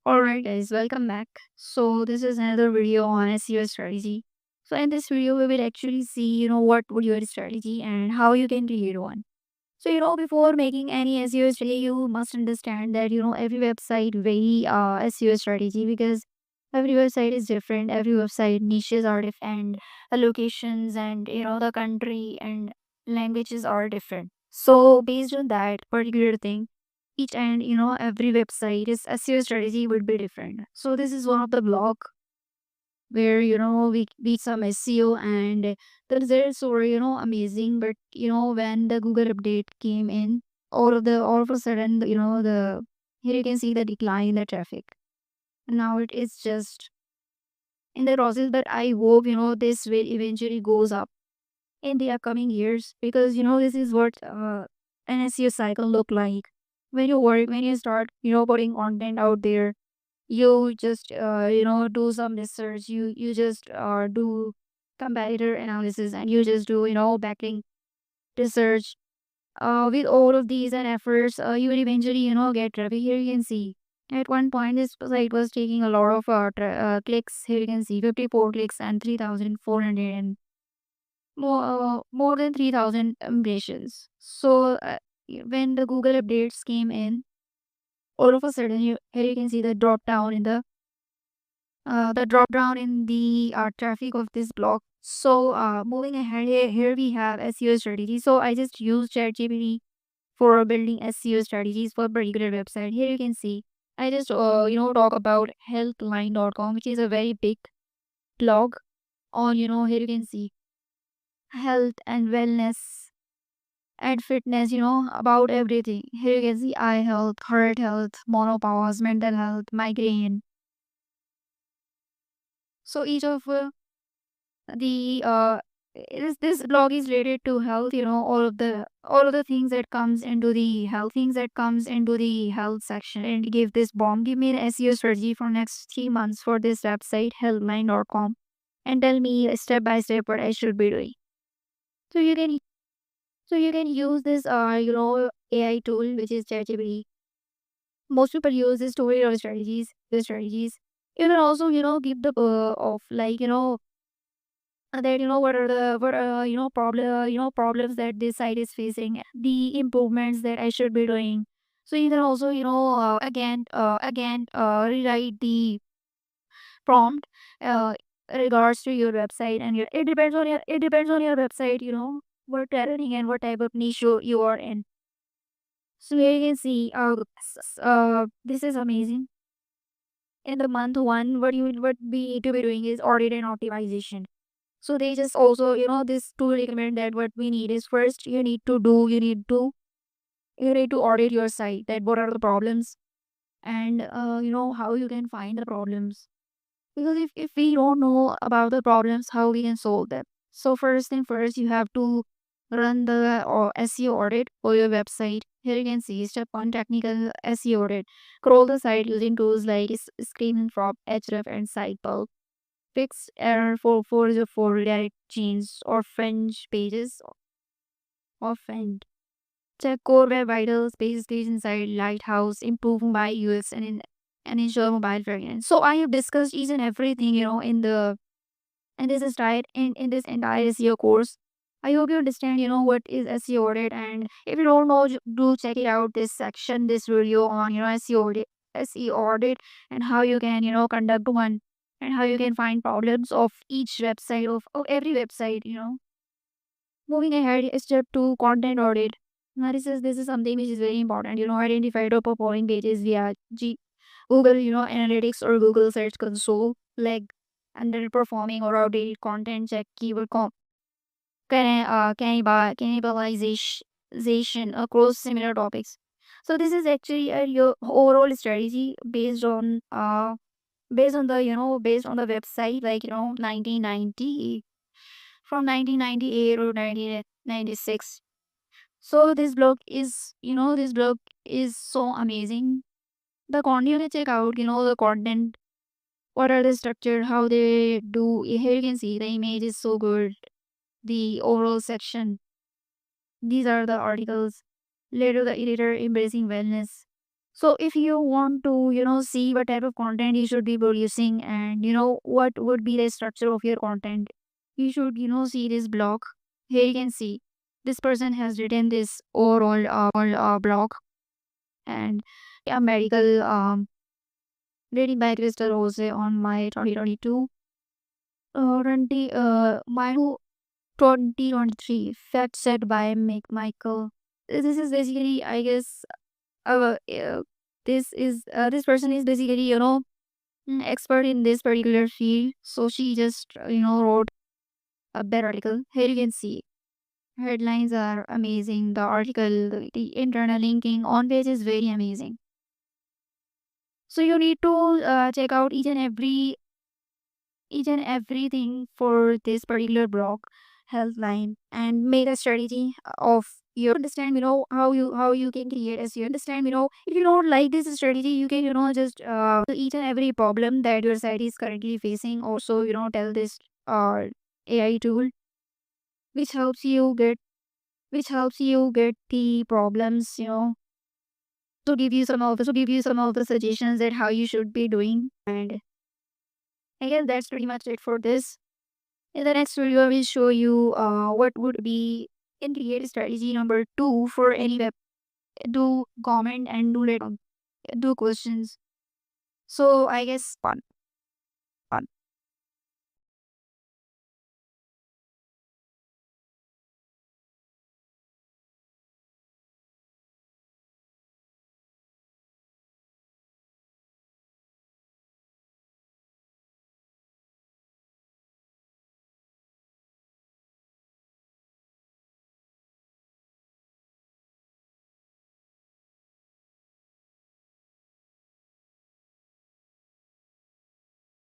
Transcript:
Alright guys, welcome back. So this is another video on SEO strategy. So in this video, we will actually see, what would your strategy and how you can create one. So, before making any SEO strategy, you must understand that, every website very SEO strategy because every website is different. Every website niches are different. The locations and, the country and languages are different. So based on that particular thing, each and every website is SEO strategy would be different. So this is one of the blog where we some SEO and the results were amazing. But when the Google update came in, all of a sudden the here you can see the decline in the traffic. Now it is just in the process, but I hope this will eventually goes up in the upcoming years because this is what an SEO cycle look like. When you start putting content out there, you just do some research, you just do competitor analysis, and you just do backlink research. With all of these and efforts, you will eventually get traffic. Here you can see at one point this site was taking a lot of clicks. Here you can see 54 clicks and 3,400 and more than 3,000 impressions. So when the Google updates came in, all of a sudden here you can see the drop down in the traffic of this blog. So moving ahead, here we have SEO strategy. So I just use ChatGPT for building SEO strategies for a particular website. Here you can see I just talk about healthline.com, which is a very big blog on here you can see health and wellness and fitness, about everything. Here you can see eye health, heart health, menopause, mental health, migraine. So each of the this blog is related to health, all of the things that comes into the health section, and give me an SEO strategy for next 3 months for this website healthline.com, and tell me step by step what I should be doing. So you can use this AI tool, which is ChatGPT. Most people use this story or strategies. You can also give the of like that what are the problems that this site is facing, the improvements that I should be doing. So you can also rewrite the prompt uh, regards to your website, and it depends on your website, what trending and what type of niche you are in. So here you can see this is amazing. In the month one, what we need to be doing is audit and optimization. So they just also, this tool recommend that what we need is first you need to audit your site, that what are the problems, and how you can find the problems. Because if we don't know about the problems, how we can solve them. So first thing first, you have to run the SEO audit for your website. Here you can see step one, technical SEO audit. Crawl the site using tools like Screaming Frog, Href, and Sitebulb. Fix error 4404 redirect chains or fringe pages often. Check core web vitals, page stage inside Lighthouse, improve mobile UX and ensure mobile variants. So I have discussed each and everything, in this style in this entire SEO course. I hope you understand, what is SEO audit, and if you don't know, do check it out. This section, this video on SEO audit, and how you can conduct one, and how you can find problems of each website of every website. Moving ahead, step two, content audit. Now this is something which is very important. Identify top performing pages via Google, Analytics or Google Search Console, like underperforming or outdated content. Check cannibalization across similar topics. So this is actually your overall strategy based on the website, like 1990 from 1998 or 1996. So this blog is so amazing. The content you can check out, the content, what are the structure, how they do. Here you can see the image is so good. The overall section, these are the articles. Later, the editor embracing wellness. So if you want to, see what type of content you should be producing and, what would be the structure of your content, you should, see this blog. Here you can see this person has written this overall blog and a medical written by Crystal Rose on my 2022 my 2023 fact set by Michael. This is basically, I guess, this person is basically, expert in this particular field. So she just, wrote a better article. Here you can see headlines are amazing. The article, the internal linking on page is very amazing. So you need to check out each and everything for this particular blog health line and make a strategy of your understand how you can create SEO. Understand, if you don't like this strategy, you can just each and every problem that your site is currently facing. Also, tell this AI tool which helps you get the problems, to give you some of the suggestions that how you should be doing. And I guess that's pretty much it for this. In the next video, I will show you what would be in create strategy number two for any web. Do comment and do questions. So I guess fun.